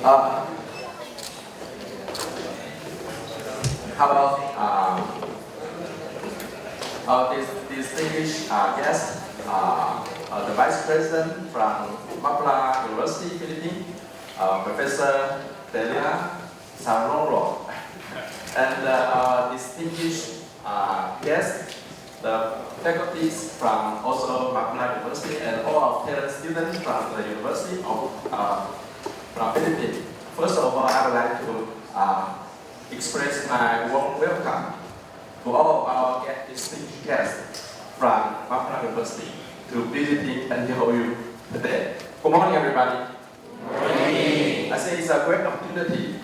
Hello, this distinguished guest, the Vice President from Mapua University, Philippines, Professor Delia Saroro, and distinguished guests, the faculties from also Mapua University, and all of talent students from the University of from Philippines. First of all, I would like to express my warm welcome to all of our distinguished guests from Mapua University to visiting NTOU today. Good morning, everybody. Good morning. I say it's a great opportunity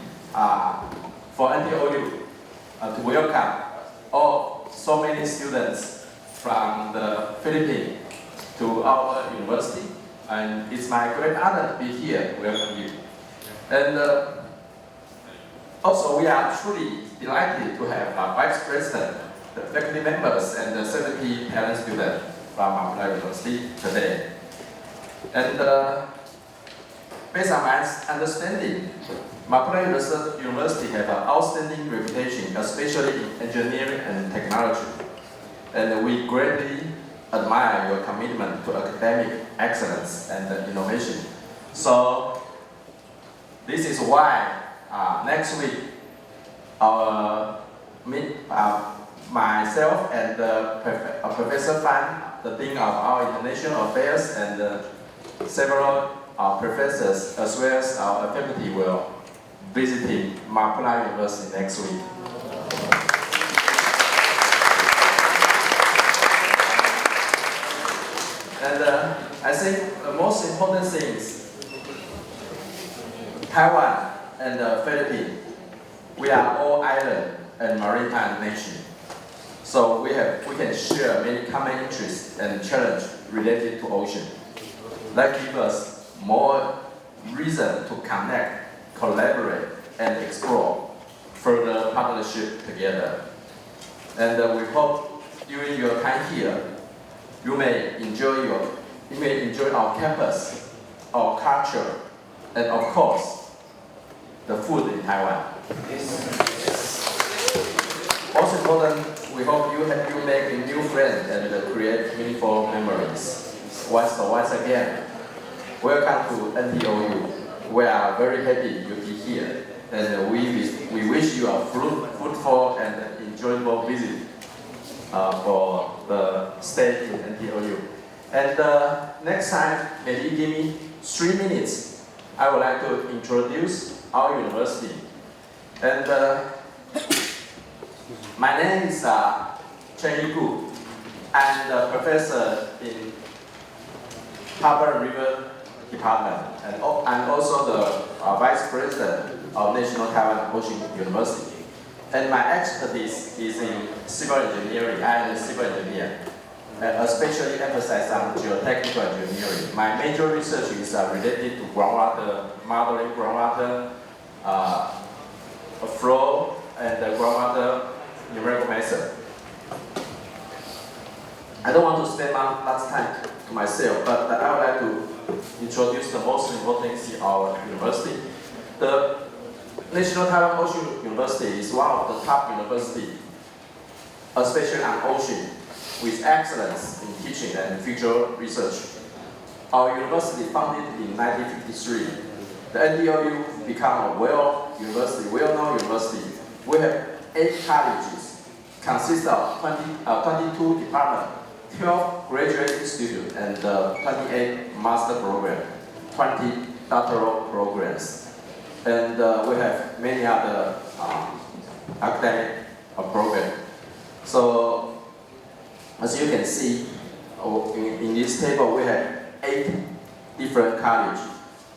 for NTOU to welcome so many students from the Philippines to our university, and it's my great honor to be here to welcome you. And also, we are truly delighted to have Vice President, the faculty members, and the 70 talent students from Mapua University today. And based on my understanding, Mapua University has an outstanding reputation, especially in engineering and technology. And we greatly admire your commitment to academic excellence and innovation. So this is why next week, myself and Professor Fan, the Dean of our International Affairs, and several professors as well as our faculty will visit Mapua University next week. And I think the most important thing is Taiwan and the Philippines, we are all island and maritime nation. So we can share many common interests and challenges related to ocean. That gives us more reason to connect, collaborate, and explore further partnership together. And we hope during your time here, you may enjoy our campus, our culture, and of course, the food in Taiwan. Most important, we hope you make a new friend and create meaningful memories. Once again, welcome to NTOU. We are very happy you'll be here, and we wish you a fruitful and enjoyable visit for the stay in NTOU. And next time, maybe give me 3 minutes. I would like to introduce our university. And my name is Chen Yu. I'm the professor in Harbor River Department, and I'm also the Vice President of National Taiwan Ocean University. And my expertise is in civil engineering. I am a civil engineer, especially emphasize on geotechnical engineering. My major research is related to groundwater, modeling groundwater, flow, and the groundwater numerical method. I don't want to spend much time to myself, but I would like to introduce the most important thing in our university. The National Taiwan Ocean University is one of the top universities, especially on ocean, with excellence in teaching and future research. Our university founded in 1953. The NTOU became a well-known university. We have 8 colleges, consist of 22 departments, 12 graduate students, and 28 master programs, 20 doctoral programs. And we have many other academic programs. So, as you can see, in this table we have 8 different colleges.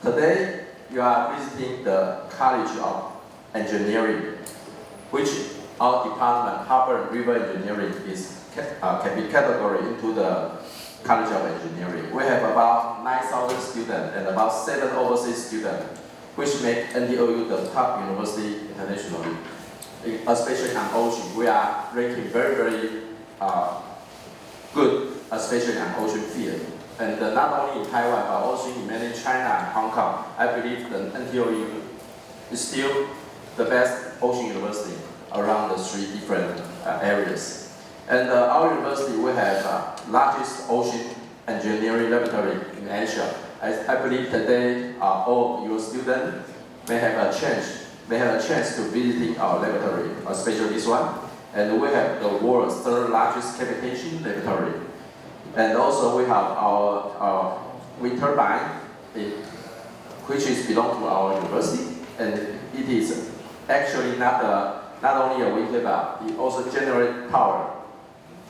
Today, you are visiting the College of Engineering, which our department, Harbor and River Engineering, can be categorized into the College of Engineering. We have about 9,000 students and about 7 overseas students, which make NTOU the top university internationally, especially on ocean. We are ranking very, very good, especially on ocean field. and not only in Taiwan, but also in mainland China and Hong Kong, I believe the NTOU is still the best ocean university around the 3 different areas. And our university, we have largest ocean engineering laboratory in Asia. I believe today all of your students may have a chance to visiting our laboratory, especially this one. And we have the world's 3rd largest cavitation laboratory. And also we have our wind turbine, which is belong to our university. And it is actually not only a wind turbine, it also generates power.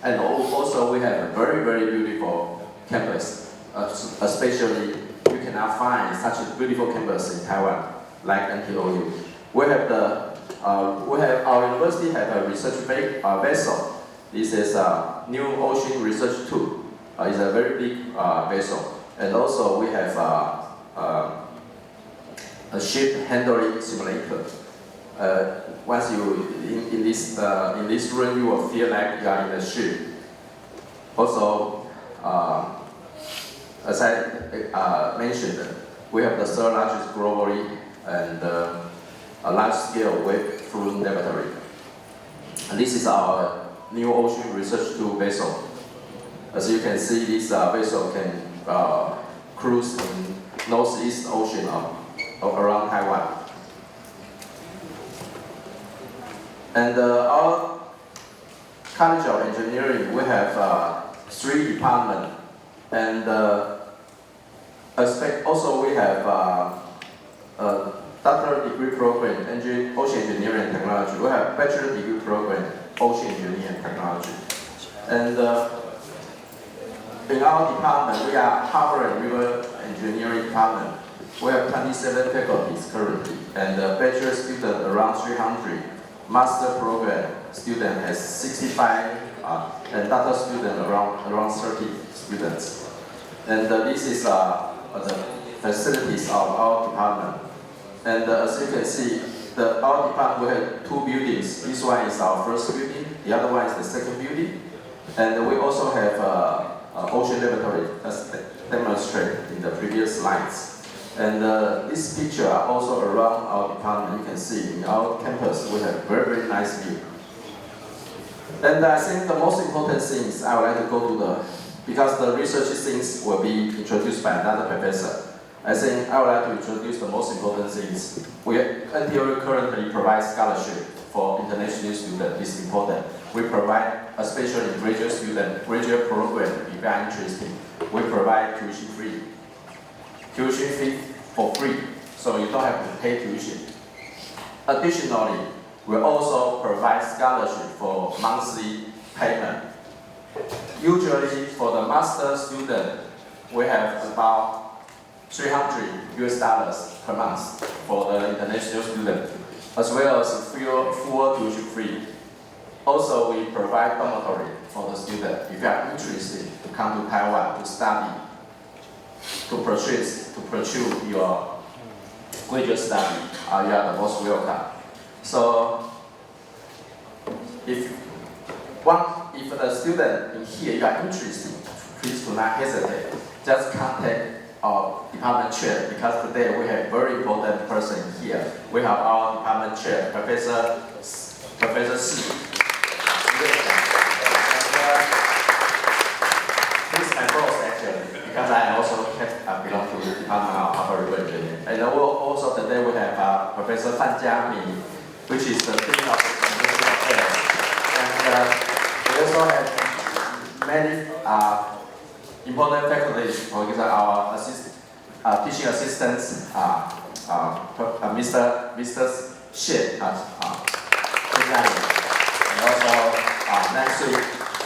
And also we have a very, very beautiful campus, especially you cannot find such a beautiful campus in Taiwan, like NTOU. We have our university have a research vessel. This is a new ocean research tool. It's a very big vessel. And also we have a ship handling simulator. Once you in this room, you will feel like you are in a ship. Also, as I mentioned, we have the 3rd largest globally and a large-scale wave fluid laboratory. And this is our new ocean research tool vessel. As you can see, this vessel can cruise in Northeast Ocean around Taiwan. And our College of Engineering, we have 3 departments, and also we have a doctoral degree program, Ocean Engineering and Technology. We have bachelor degree program, Ocean Engineering and Technology. And in our department, we are Harbor and River Engineering Department. We have 27 faculties currently, and bachelor students around 300. Master program student has 65, and doctoral student around 30 students. And this is the facilities of our department. And as you can see, our department we have 2 buildings. This one is our first building, the other one is the second building. And we also have an ocean laboratory as demonstrated in the previous slides. And this picture are also around our department. You can see in our campus we have very, very nice view. And I think the most important things I would like to go to because the research things will be introduced by another professor. I think I would like to introduce the most important things. NTOU currently provides scholarship for international students. It's important. We provide, especially graduate student, graduate program, if you are interested. We provide tuition free for free, so you don't have to pay tuition. Additionally, we also provide scholarship for monthly payment. Usually, for the master student, we have about $300 per month for the international student, as well as full tuition free. Also, we provide dormitory for the student. If you are interested to come to Taiwan to study, to pursue your graduate study, you are the most welcome. So, if the student in here you are interested, please do not hesitate. Just contact our department chair, because today we have very important person here. We have our department chair, Professor Si. He's my boss actually, because I also belong to the Department of Harbor River Engineering. And also today we have Professor Fan Jiami, which is the Dean of International Affairs. And we also have many important faculties, for example, our teaching assistants, Mr. Xie, and also next week,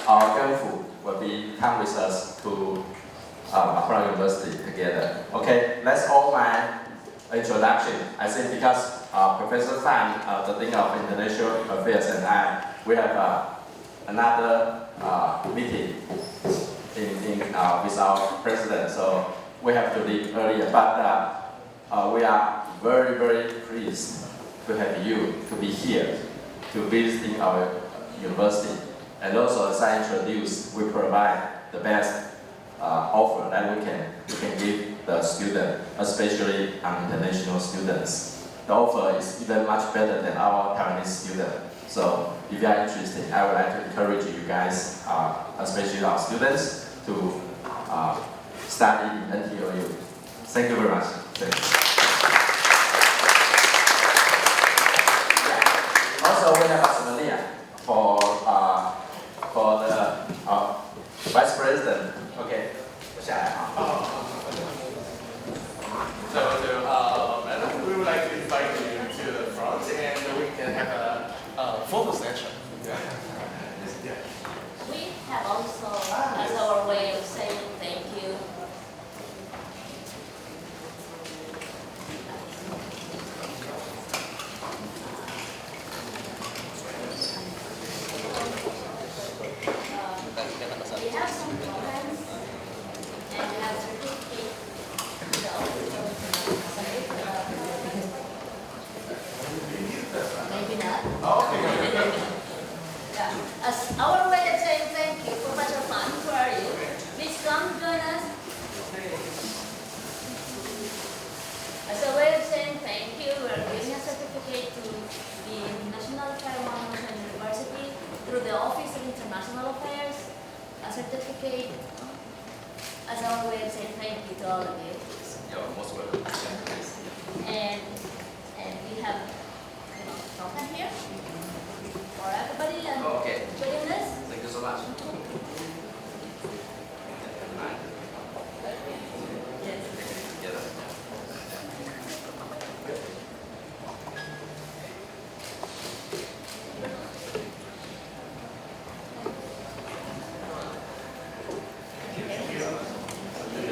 our Genfu will come with us to Mapua University together. Okay, that's all my introduction. I think because Professor Fan, the Dean of International Affairs, and we have another meeting with our president, so we have to leave earlier. But we are very, very pleased to have you to be here, to visiting our university. And also, as I introduced, we provide the best offer that we can give the student, especially international students. The offer is even much better than our Taiwanese student. So if you are interested, I would like to encourage you guys, especially our students, to study in NTOU. Thank you very much. Thank you. Also, we have Asmania for the Vice President. Okay, 下来啊。So, madam, we would like to invite you to the front, and we can have a photo session. We have also, as our way of saying thank you, we have some comments and we have certificate. Maybe not. Yeah. As our way of saying thank you, Professor Fan, who are you? Please come join us. As a way of saying thank you, we are giving a certificate to the National Taiwan University through the Office of International Affairs. A certificate as our way of saying thank you to all of you. You're most welcome. And we have token here for everybody and Okay. joining us. Thank you so much.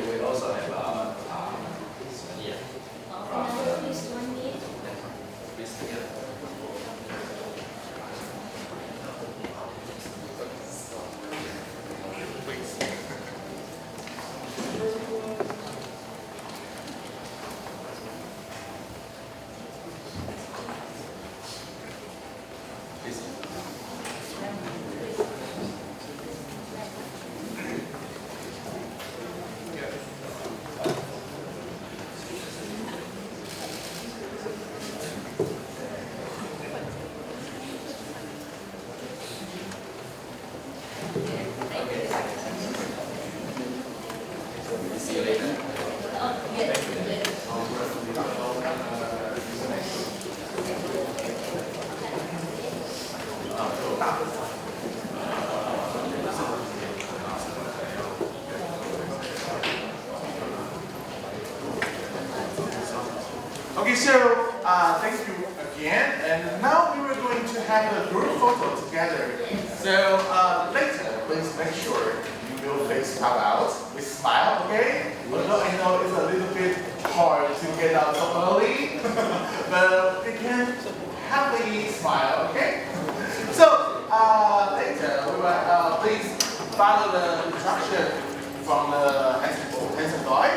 We also have Sonia from the Please join me. please together. See you later. Okay, so thank you again, and now we were going to have a group photo together. So later, please make sure your face come out with smile, okay? Although I know it's a little bit hard to get out so early, but you can happily smile, okay? So later, we will please follow the instruction from the handsome boy.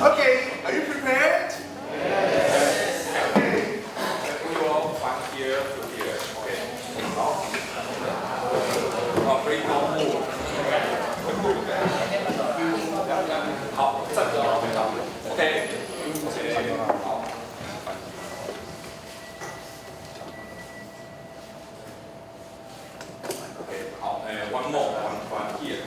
Okay, are you prepared? Yes. Okay. We all from here to here. Okay. 好，free now move. 好，站着好，回答。OK。好。OK， 好，one more, one here.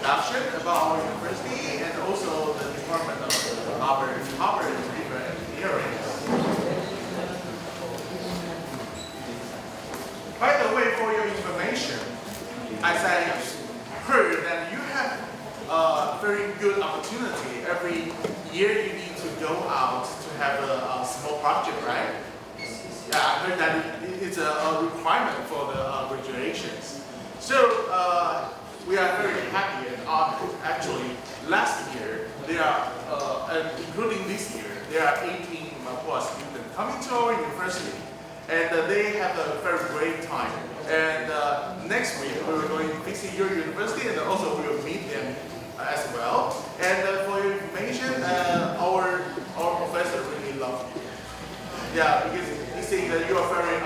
introduction about our university and also the Department of Harvard Engineering. By the way, for your information, as I heard that you have a very good opportunity. Every year you need to go out to have a small project, right? Yeah, I heard that it's a requirement for the graduations. So we are very happy and honored. Actually, last year, there are, and including this year, there are 18 Mapua students coming to our university. And they have a very great time. And next week, we're going to visit your university and also we will meet them as well. And for your information, our professor really loves you. Yeah, because he said that you are very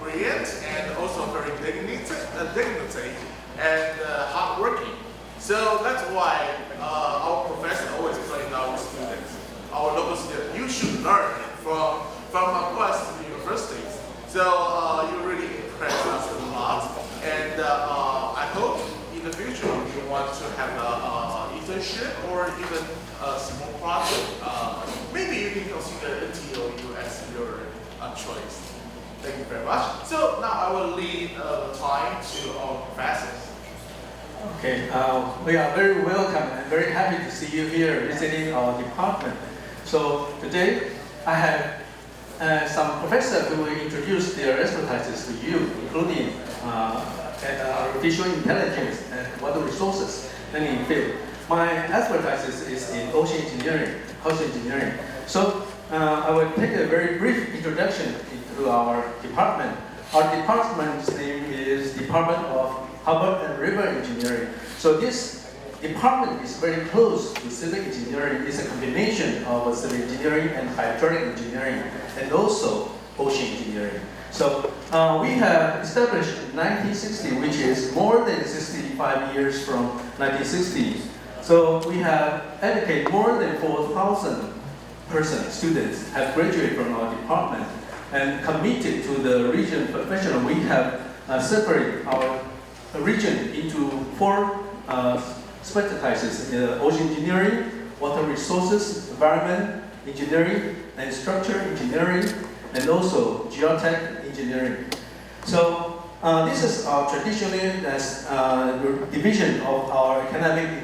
brilliant and also very dignified and hardworking. So that's why our professor always telling our students, our local students, you should learn from Mapua universities. So you really impressed us a lot, and I hope in the future you want to have an internship or even a small project. Maybe you can consider NTOU as your choice. Thank you very much. So now I will leave the time to our professors. Okay, we are very welcome and very happy to see you here visiting our department. So today I have some professors who will introduce their expertise to you, including artificial intelligence and water resources learning field. My expertise is in ocean engineering, coastal engineering. So I will take a very brief introduction to our department. Our department's name is Department of Harbor and River Engineering. So this department is very close to civil engineering. It's a combination of civil engineering and hydraulic engineering, and also ocean engineering. So we have established in 1960, which is more than 65 years from 1960. So we have educated more than 4,000 students have graduated from our department and committed to the region professional. We have separated our region into 4 specialties: ocean engineering, water resources, environment engineering, and structure engineering, and also geotech engineering. So this is our traditional division of our academic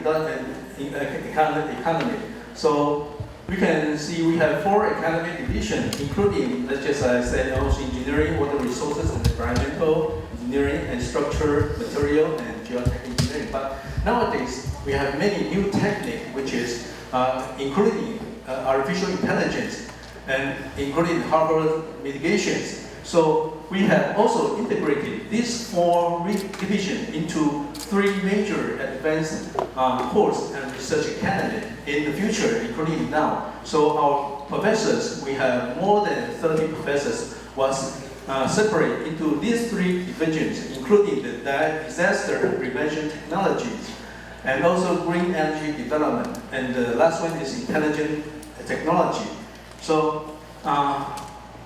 economy. So we can see we have 4 academic divisions, including, let's just say, ocean engineering, water resources, and environmental engineering, and structure, material, and geotech engineering. But nowadays, we have many new techniques, which is including artificial intelligence and including harbor mitigations. So we have also integrated these 4 divisions into 3 major advanced course and research academy in the future, including now. So our professors, we have more than 30 professors, was separated into these 3 divisions, including the disaster prevention technologies, and also green energy development, and the last one is intelligent technology. So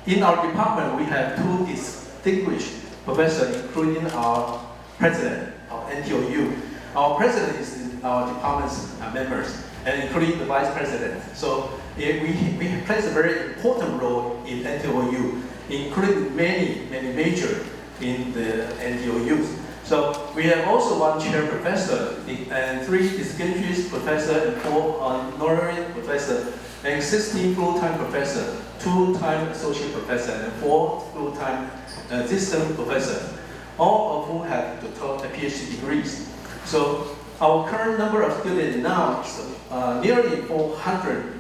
in our department, we have 2 distinguished professors, including our president of NTOU. Our president is our department's members, and including the vice president. So we place a very important role in NTOU, including many major in the NTOUs. So we have also 1 chair professor, and 3 distinguished professors, and 4 honorary professors, and 16 full-time professors, 2-time associate professor, and 4 full-time assistant professors, all of whom have PhD degrees. So our current number of students now is nearly 400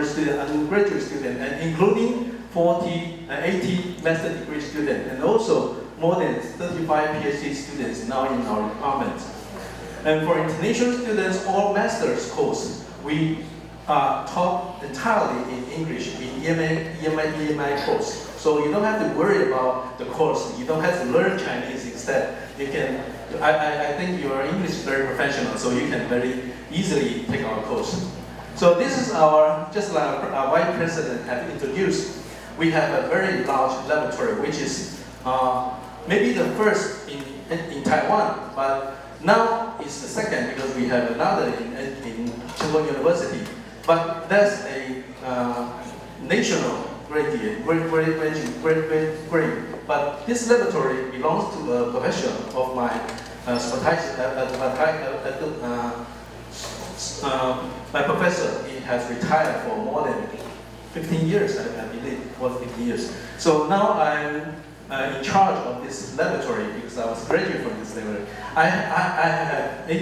students, undergraduate students, and including 80 master degree students, and also more than 35 PhD students now in our department. And for international students or master's course, we taught entirely in English in EMI course. So you don't have to worry about the course. You don't have to learn Chinese instead. You can, I think your English is very professional, so you can very easily take our course. So this is our, just like our vice president have introduced, we have a very large laboratory, which is maybe the first in Taiwan, but now is the second because we have another in Chengdu University. But that's a national grade. But this laboratory belongs to a profession of my my professor. He has retired for more than 15 years, I believe, more than 15 years. So now I'm in charge of this laboratory because I was graduate from this laboratory.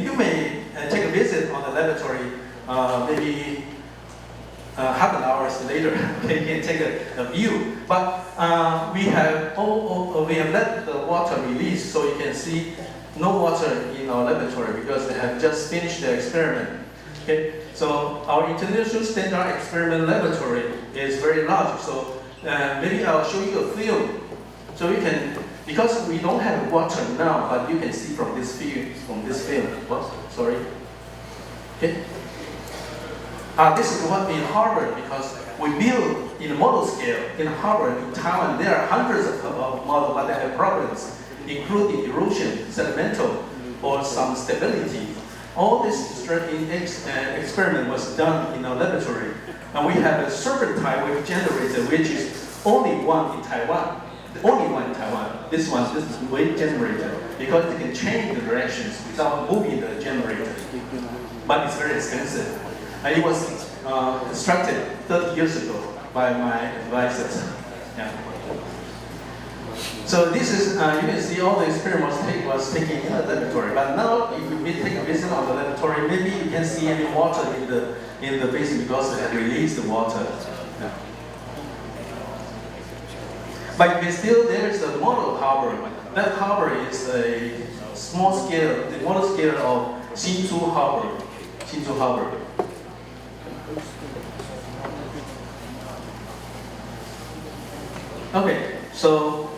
You may take a visit on the laboratory maybe half an hour later. Okay, you can take a view. But we have let the water release, so you can see no water in our laboratory because they have just finished their experiment. Okay, so our international standard experiment laboratory is very large. So maybe I'll show you a film. So you can, because we don't have water now, but you can see from this film. What? Sorry. Okay. This is what in Harvard, because we build in a model scale in Harvard in Taiwan. There are hundreds of models, but they have problems, including erosion, sedimental, or some stability. All this experiment was done in our laboratory, and we have a serpent wave generator, which is only one in Taiwan. The only one in Taiwan. This is wave generator because it can change the directions without moving the generator. But it's very expensive. And it was constructed 30 years ago by my advisors. Yeah. So this is, you can see all the experiments was taken in the laboratory. But now, if we take a visit on the laboratory, maybe you can see any water in the basin because they have released the water. Yeah. But there is a model harbor. That harbor is a small scale, the model scale of Hsinchu Harbor. Okay, so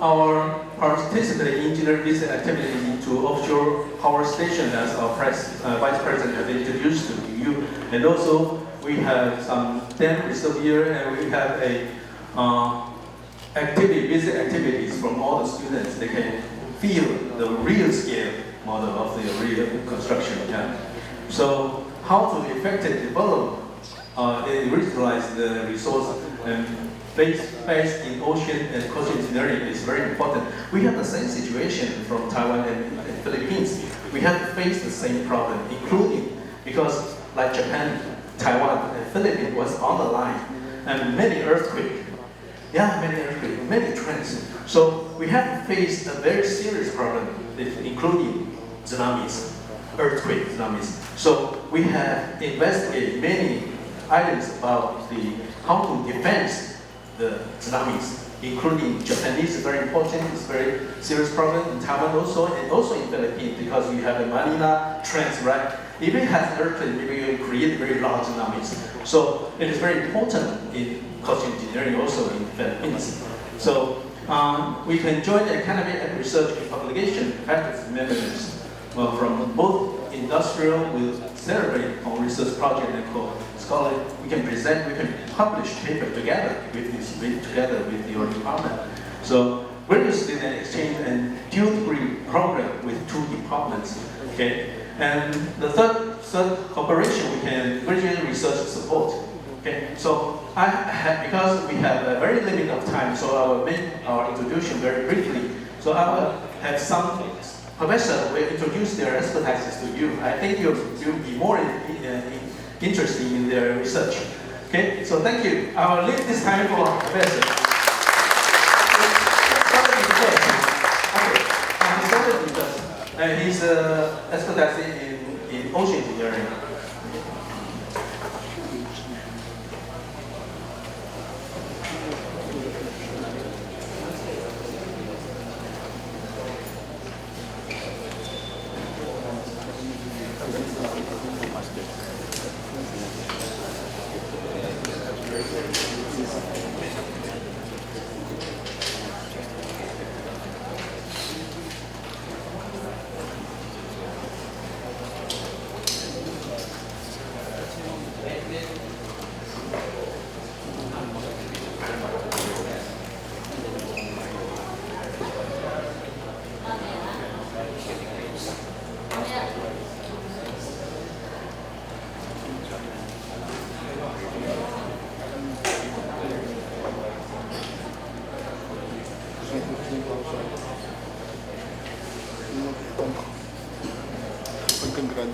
our participating engineering business activities into offshore power station, as our vice president has introduced to you, and also we have some dam reservoir, and we have a business activities from all the students. They can feel the real scale model of the real construction. Yeah. So how to effectively develop and utilize the resource based in ocean and coastal engineering is very important. We have the same situation from Taiwan and Philippines. We have to face the same problem, including because like Japan, Taiwan, and Philippines was on the line, and many earthquakes. Yeah, many trends. So we have to face a very serious problem, including tsunamis, tsunamis. So we have investigated many items about how to defend the tsunamis, including Japanese is very important, it's a very serious problem in Taiwan also, and also in Philippines because we have the Manila trends, right? If it has an earthquake, maybe you create very large tsunamis. So it is very important in coastal engineering also in Philippines. So we can join the academic and research publication practice members from both industrial will celebrate on research project and scholarly. We can present, we can publish paper together with your department. So graduate student exchange and dual degree program with 2 departments. Okay, and the third cooperation we can graduate research support. Okay, so because we have a very limited of time, so I will make our introduction very briefly. So I will have some professor will introduce their expertise to you. I think you'll be more interested in their research. Okay, so thank you. I will leave this time for our professor. He's expertise in ocean engineering. Hello?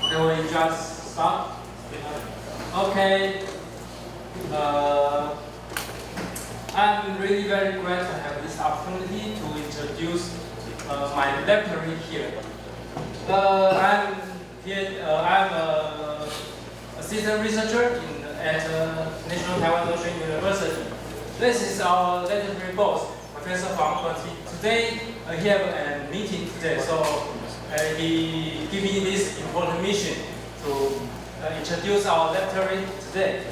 Can we just start? Okay. I'm really very glad to have this opportunity to introduce my lecturer here. I'm an assistant researcher at National Taiwan Ocean University. This is our lecturer boss, Professor Huang. Today he have a meeting today, so he gave me this important mission to introduce our lecturer today.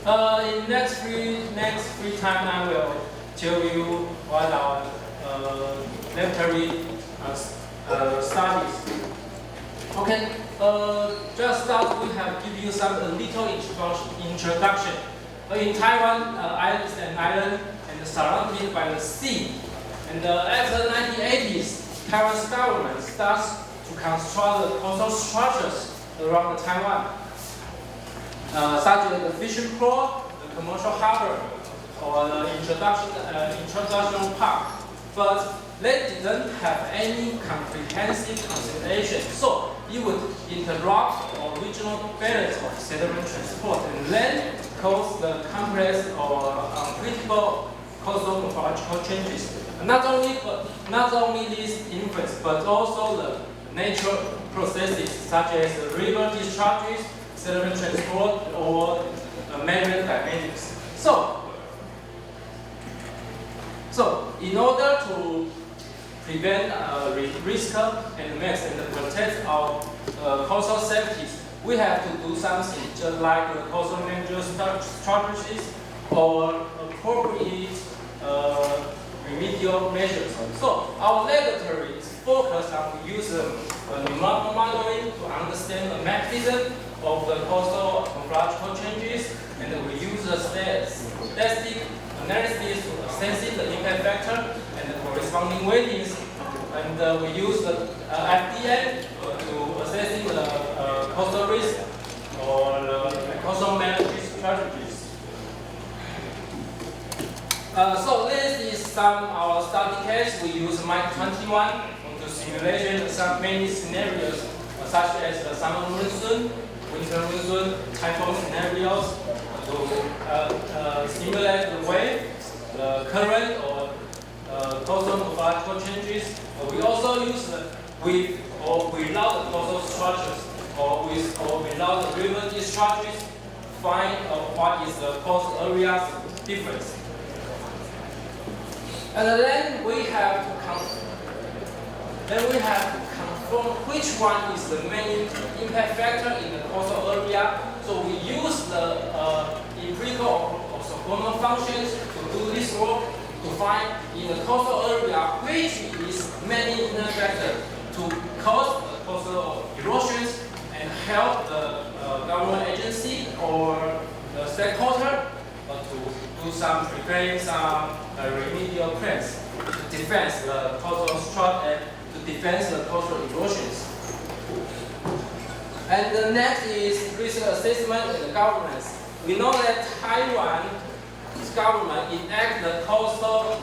In next free time, I will tell you what our lecturer studies. Okay, just start, we have give you some little introduction. In Taiwan, islands and island and surrounded by the sea. And after the 1980s, Taiwan's government starts to construct the coastal structures around Taiwan, such as the fishing port, the commercial harbor, or the introduction park. But they didn't have any comprehensive consideration, so it would interrupt the original balance of settlement transport and then cause the complex or unpredictable coastal morphological changes. Not only these influence, but also the natural processes such as the river discharges, sediment transport, or marine dynamics. So in order to prevent risk and mix and protect our coastal safeties, we have to do something just like the coastal management strategies or appropriate remedial measures. So our laboratory is focused on using numerical modeling to understand the mechanism of the coastal morphological changes, and we use the statistic analysis to assess the impact factor and the corresponding weightings, and we use the FDN to assess the coastal risk or the coastal management strategies. So this is some of our study case. We use Mike 21 to simulation some many scenarios, such as the summer monsoon, winter monsoon, typhoon scenarios, to simulate the wave, the current, or coastal morphological changes. We also use with or without the coastal structures, or with or without the river discharges, find what is the coastal area's difference. And then we have to confirm which one is the main impact factor in the coastal area. So we use the empirical or orthogonal functions to do this work to find in the coastal area which is main impact factor to cause the coastal erosions and help the government agency or the stakeholder to do some preparing some remedial plans to defend the coastal structure and to defend the coastal erosions. And the next is risk assessment and the governance. We know that Taiwan's government enacted the Coastal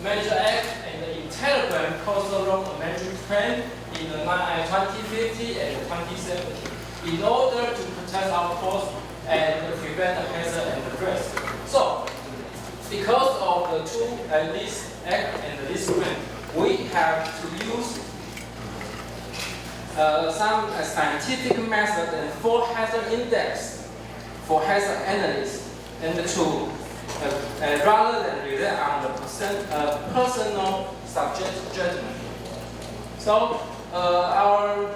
Management Act and the Intelligent Coastal Zone Management Plan in the 2050 and 2070 in order to protect our coast and prevent the hazard and the risk. So, because of the two this act and this plan, we have to use some scientific method and full hazard index for hazard analysis, and to rather than rely on the personal subject judgment. So our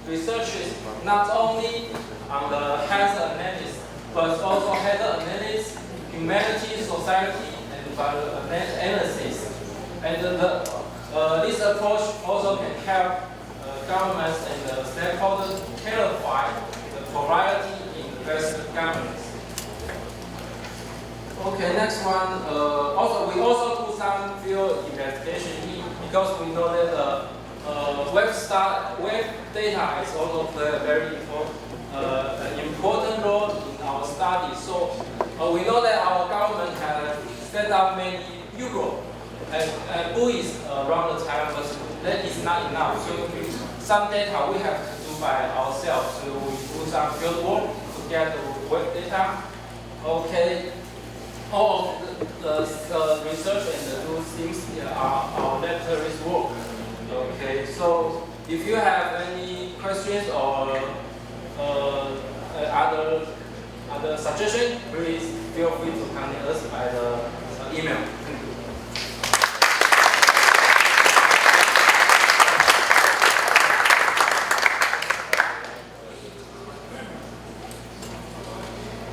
research is not only on the hazard analysis, but also hazard analysis, humanity, society, and environmental analysis. And this approach also can help governments and the stakeholders to clarify the variety in various governments. Okay, next one. We also do some field investigation because we know that web data is also play a very important role in our study. So we know that our government has set up many bureaus and buoys around the Taiwan, but that is not enough. So some data we have to do by ourselves. So we do some field work to get the web data. Okay, all of the research and those things here are our laboratory's work. Okay, so if you have any questions or other suggestions, please feel free to contact us by the email.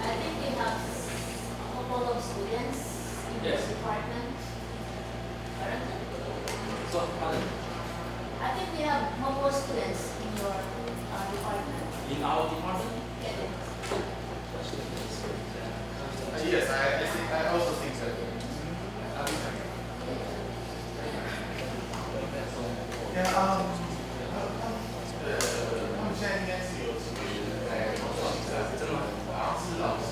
I think we have a couple of students in Yes. this department currently. So, I think we have more students in your department. in our department, Yes, I also think so. Yeah, 他们现在应该是有几个人在做比赛，真的吗？好像是老师。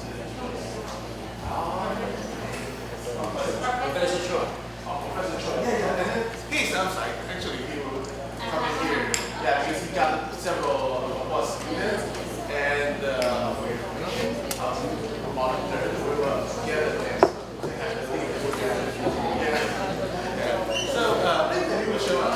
Professor Chua. Professor Choi. Yeah. He's outside. Actually, he will come in here. Yeah, because he got several of us students, and monitor. We were together there. So later he will show up.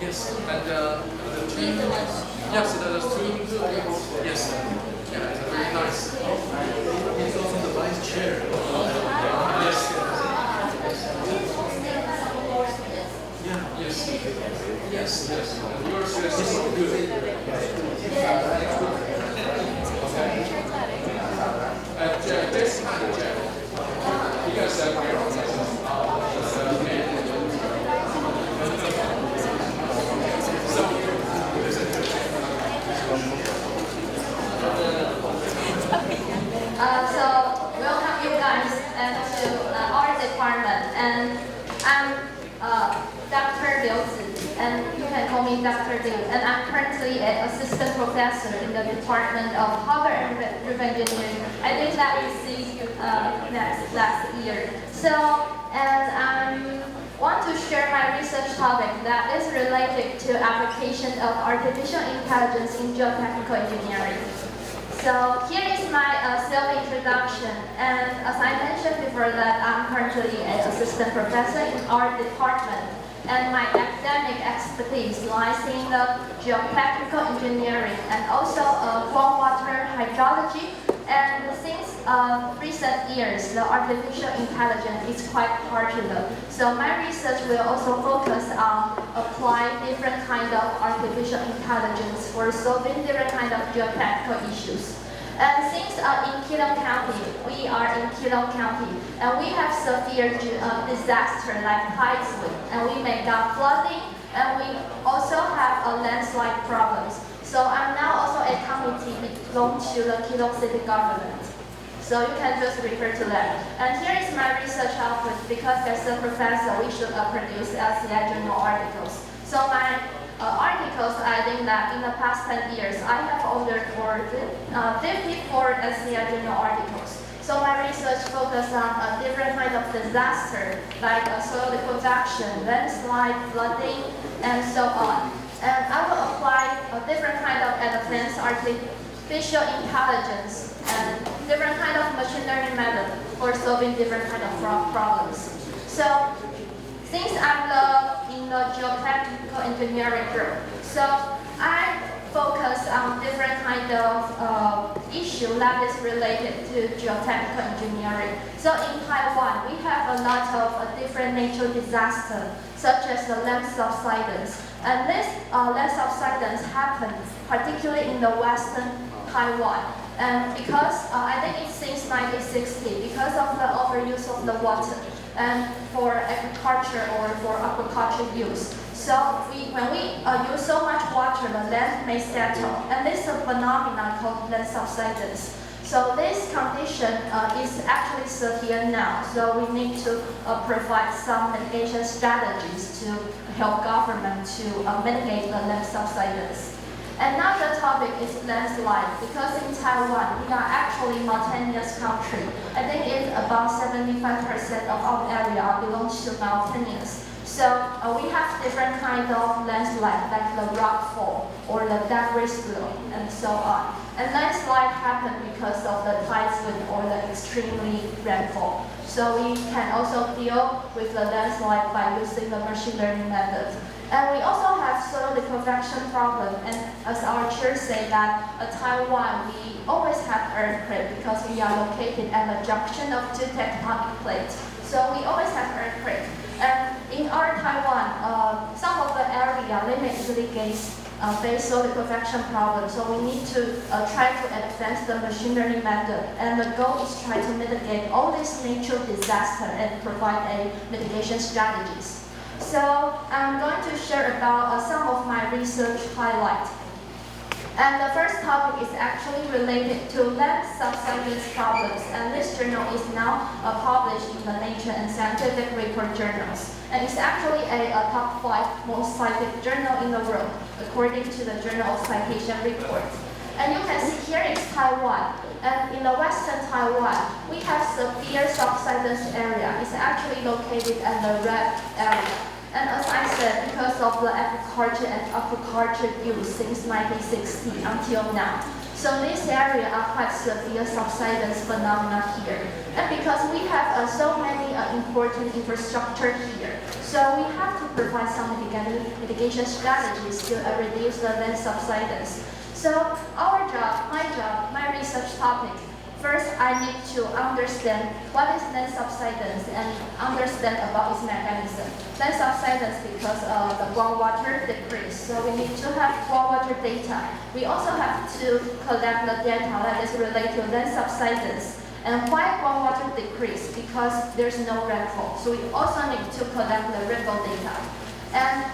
Yes, and the team. Yes, the team. Yes, yeah, it's very nice. He's also the vice chair. Yes. Yeah. Yes. Yes. Yes. And yours is good. This kind of Jeff, you guys have my So welcome you guys to our department, and I'm Dr. Liu, and you can call me Dr. Liu, and I'm currently an assistant professor in the Department of Harbor and River Engineering. I think that we see last year. So, and I want to share my research topic that is related to application of artificial intelligence in geotechnical engineering. So here is my self-introduction, and as I mentioned before that I'm currently an assistant professor in our department, and my academic expertise lies in the geotechnical engineering and also groundwater hydrology. And since recent years, the artificial intelligence is quite popular. So my research will also focus on applying different kind of artificial intelligence for solving different kind of geotechnical issues. And since in Keelung County, we are in Keelung County, and we have severe disaster like tideswind, and we may got flooding, and we also have landslide problems. So I'm now also a committee belong to the Keelung City government. So you can just refer to that. And here is my research output. Because as a professor, we should produce LCI journal articles. So my articles, I think that in the past 10 years, I have authored 54 LCI journal articles. So my research focused on different kinds of disaster, like soil liquefaction, landslide, flooding, and so on. And I will apply different kinds of advanced artificial intelligence and different kinds of machine learning methods for solving different kinds of problems. So since I'm in the geotechnical engineering group, so I focus on different kind of issue that is related to geotechnical engineering. So in Taiwan, we have a lot of different natural disasters, such as the land subsidence. And this land subsidence happens particularly in the western Taiwan. And because I think it's since 1960, because of the overuse of the water and for agriculture or for aquaculture use. So when we use so much water, the land may settle. And this is a phenomenon called land subsidence. So this condition is actually severe now. So we need to provide some mitigation strategies to help government to mitigate the land subsidence. Another topic is landslide, because in Taiwan, we are actually a mountainous country. I think it's about 75% of our area belongs to mountainous. So we have different kinds of landslide, like the rock fall or the debris flow, and so on. And landslide happen because of the typhoon or the extremely rainfall. So we can also deal with the landslide by using the machine learning methods. And we also have soil liquefaction problem. And as our chair said that Taiwan, we always have earthquake because we are located at the junction of two tectonic plates. So we always have earthquake. And in our Taiwan, some of the area they may easily face soil liquefaction problem. So we need to try to advance the machine learning method. And the goal is try to mitigate all these natural disasters and provide a mitigation strategies. So I'm going to share about some of my research highlights. And the first topic is actually related to land subsidence problems. And this journal is now published in the Nature and Scientific Report journals. And it's actually a top 5 most cited journal in the world, according to the Journal of Citation Report. And you can see here is Taiwan. And in the western Taiwan, we have severe subsidence area. It's actually located in the red area. And as I said, because of the agriculture and aquaculture use since 1960 until now. So this area are quite severe subsidence phenomena here. And because we have so many important infrastructure here, so we have to provide some mitigation strategies to reduce the land subsidence. So our job, my research topic, first I need to understand what is land subsidence and understand about its mechanism. Land subsidence because the groundwater decrease, so we need to have groundwater data. We also have to collect the data that is related to land subsidence. And why groundwater decrease? Because there's no rainfall, so we also need to collect the rainfall data. And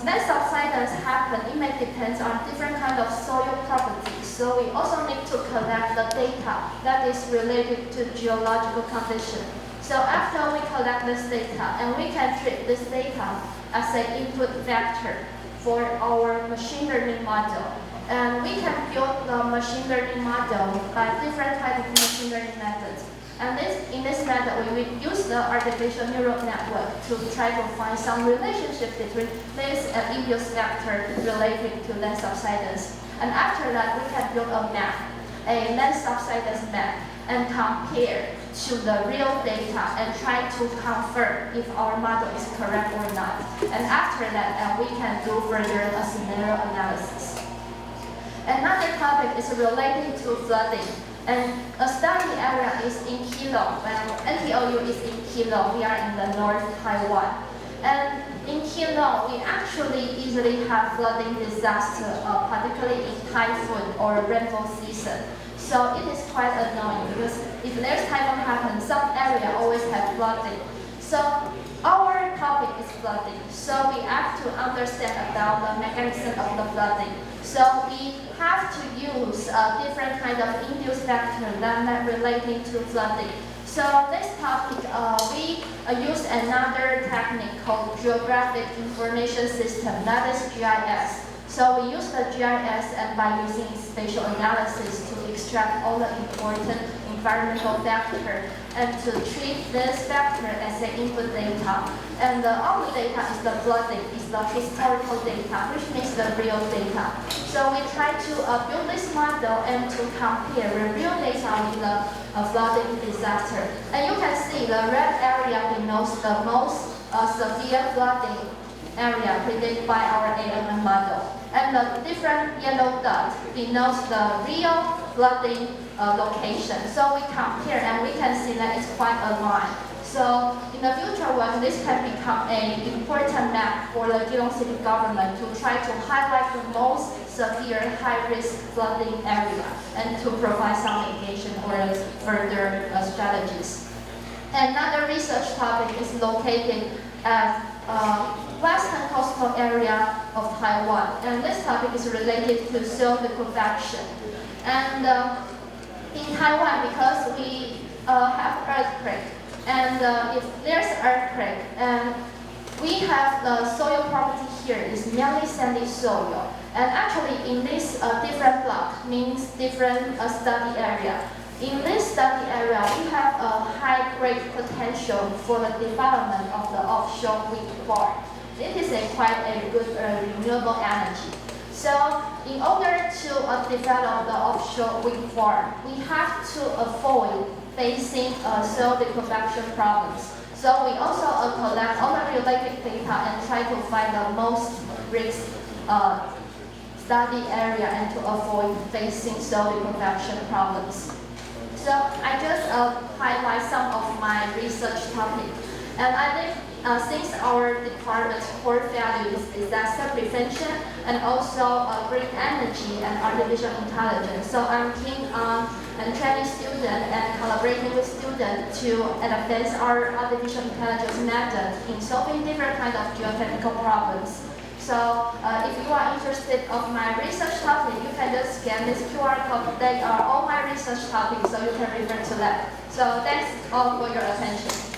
land subsidence happen, it may depend on different kind of soil properties. So we also need to collect the data that is related to geological condition. So after we collect this data, and we can treat this data as an input vector for our machine learning model. And we can build the machine learning model by different types of machine learning methods. And in this method, we will use the artificial neural network to try to find some relationship between this induced vector related to land subsidence. And after that, we can build a map, a land subsidence map, and compare to the real data and try to confirm if our model is correct or not. And after that, we can do further scenario analysis. Another topic is related to flooding. And a study area is in Keelung. NTOU is in Keelung. We are in the North Taiwan. And in Keelung, we actually easily have flooding disaster, particularly in typhoon or rainfall season. So it is quite annoying because if there's typhoon happen, some area always have flooding. So our topic is flooding. So we have to understand about the mechanism of the flooding. So we have to use different kind of induced vector that relating to flooding. So this topic, we use another technique called Geographic Information System, that is GIS. So we use the GIS and by using spatial analysis to extract all the important environmental factor and to treat this factor as an input data. And the output data is the flooding, is the historical data, which means the real data. So we try to build this model and to compare the real data with the flooding disaster. And you can see the red area denotes the most severe flooding area predicted by our AMM model. And the different yellow dot denotes the real flooding location. So we compare and we can see that it's quite aligned. So in the future one, this can become an important map for the Geelong City government to try to highlight the most severe high-risk flooding area and to provide some mitigation or further strategies. Another research topic is located at western coastal area of Taiwan, and this topic is related to soil liquefaction. And in Taiwan, because we have earthquake, and if there's earthquake, and we have the soil property here is mainly sandy soil, and actually in this different block means different study area. In this study area, we have a high-grade potential for the development of the offshore wind farm. It is quite a good renewable energy. So in order to develop the offshore wind farm, we have to avoid facing soil liquefaction problems. So we also collect all the related data and try to find the most risk study area and to avoid facing soil liquefaction problems. So I just highlight some of my research topics. And I think since our department's core value is disaster prevention and also green energy and artificial intelligence, so I'm keen on training students and collaborating with students to advance our artificial intelligence method in solving different kinds of geotechnical problems. So if you are interested of my research topic, you can just scan this QR code. They are all my research topics, so you can refer to that. So thanks all for your attention.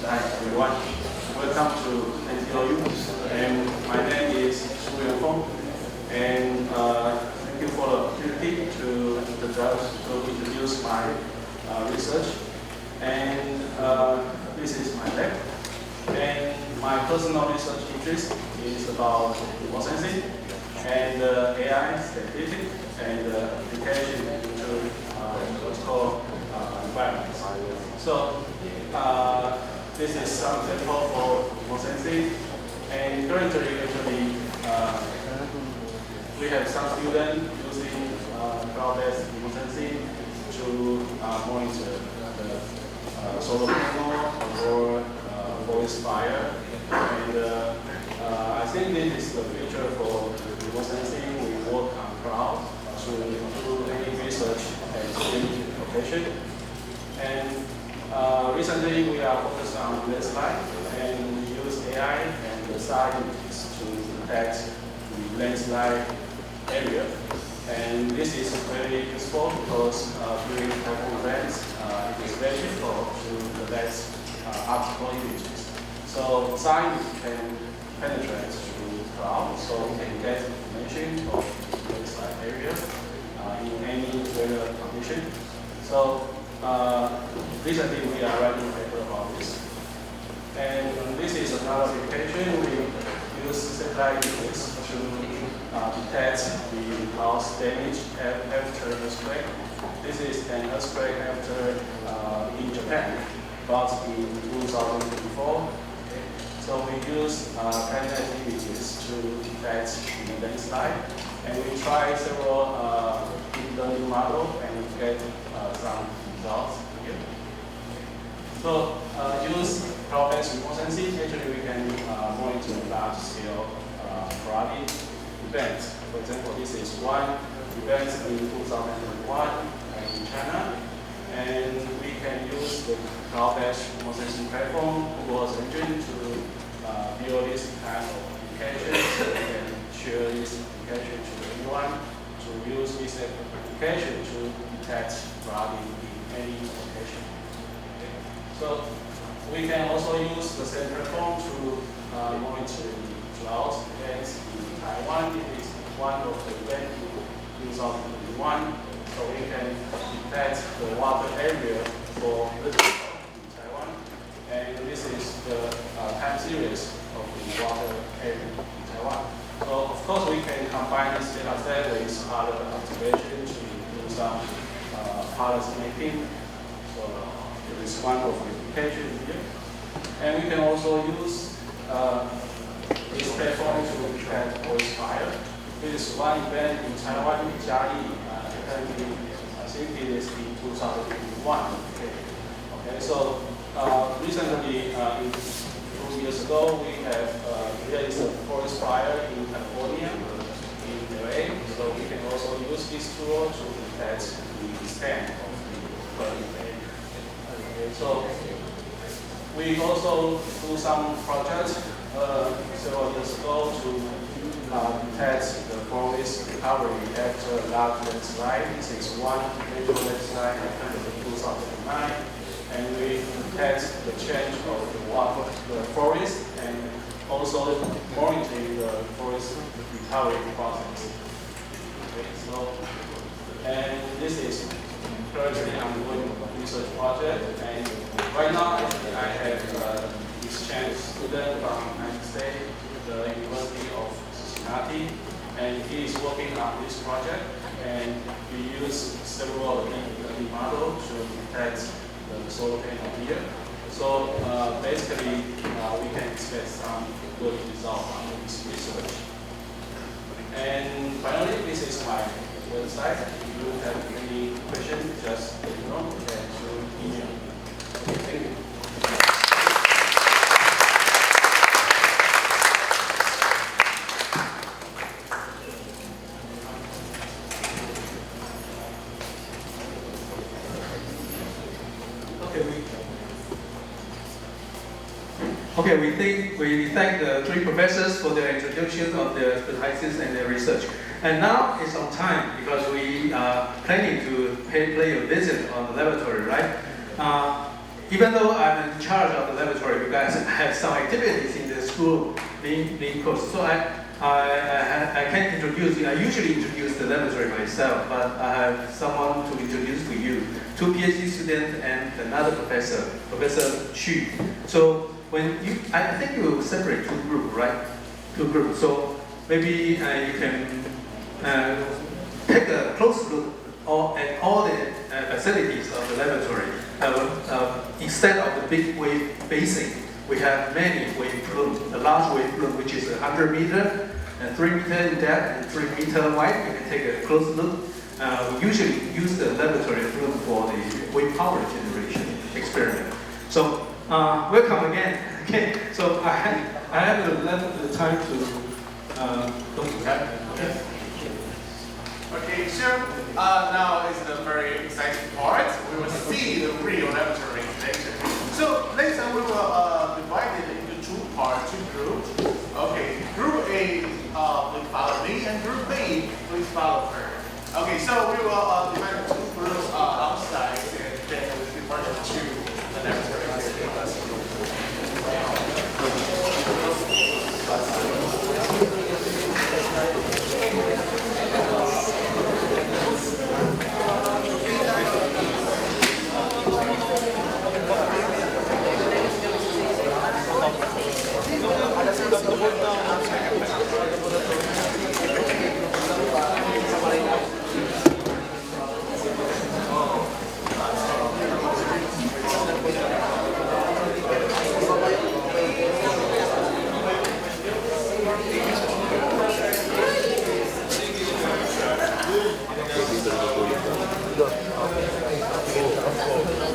Hi everyone, welcome to NTLU, and my name is蘇元風, and thank you for the opportunity to introduce my research. And this is my lab, and my personal research interest is about remote sensing and AI statistics and application into what's called environments. So this is some example for remote sensing, and currently actually we have some students using cloud-based remote sensing to monitor the solar panel or forest fire, and I think this is the future for remote sensing. We work on cloud to do any research at any location. And recently, we are focused on landslide, and we use AI and the science to detect the landslide area. And this is very useful because during typhoon events, it is very difficult to detect optical images. So science can penetrate through cloud, so we can get information of the landslide area in any weather condition. So recently, we are writing a paper about this. And this is another application. We use satellite images to detect the house damage after earthquake. This is an earthquake after in Japan, but in 2024. So we use kinetic images to detect the landslide, and we try several deep learning models and get some results here. So use cloud-based remote sensing. Actually, we can monitor large-scale flooding events. For example, this is one event in 2001 in China, and we can use the cloud-based remote sensing platform, Google's engine, to build this kind of applications. So we can share this application to anyone to use this application to detect flooding in any location. Okay. So we can also use the same platform to monitor the drought events in Taiwan. It is one of the events in 2021. So we can detect the water area for the drought in Taiwan. And this is the time series of the water area in Taiwan. So of course we can combine this data set with other observations to do some policy making. So this is one of the applications here. And we can also use this platform to detect forest fire. This is one event in Taiwan, Jiayi, I think it is in 2021. Okay, so recently, 2 years ago, we have there is a forest fire in California, in LA. So we can also use this tool to detect the extent of the burning area. Okay, so we also do some projects several years ago to detect the forest recovery after a large landslide. This is one major landslide in 2009. And we detect the change of the forest, and also monitoring the forest recovery process. Okay, so, and this is currently ongoing research project, and right now I have exchanged student from the United States, the University of Cincinnati, and he is working on this project, and we use several deep learning models to detect the solar panel here. So basically, we can expect some good results on this research. And finally, this is my website. If you have any questions, just let me know and through email. Okay, thank you. Okay, we thank the three professors for their introduction of the thesis and their research. And now it's on time because we are planning to pay a visit on the laboratory, right? Even though I'm in charge of the laboratory, you guys have some activities in the school being course. So I can't introduce you. I usually introduce the laboratory myself, but I have someone to introduce to you. 2 PhD students and another professor, Professor Xu. So I think you will separate 2 groups, right? 2 groups. So maybe you can take a close look at all the facilities of the laboratory. Instead of the big wave basin, we have many wave plumes. The large wave plume, which is 100 meters and 3 meters in depth and 3 meters wide. You can take a close look. We usually use the laboratory plume for the wave power generation experiment. So welcome again. Okay, so I have the time to go to that. Yes. Okay, so now is the very exciting part. We will see the real laboratory later. So later we will divide it into 2 parts, 2 groups. Okay, group A, please follow me, and group B, please follow her. Okay, so we will divide into 2 groups outside, and then we will divide to the laboratory.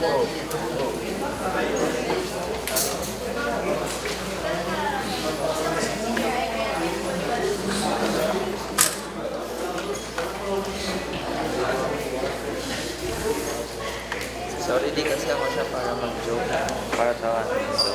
Sorry, di kasi ako siya para mag-joke. Para tawa. So,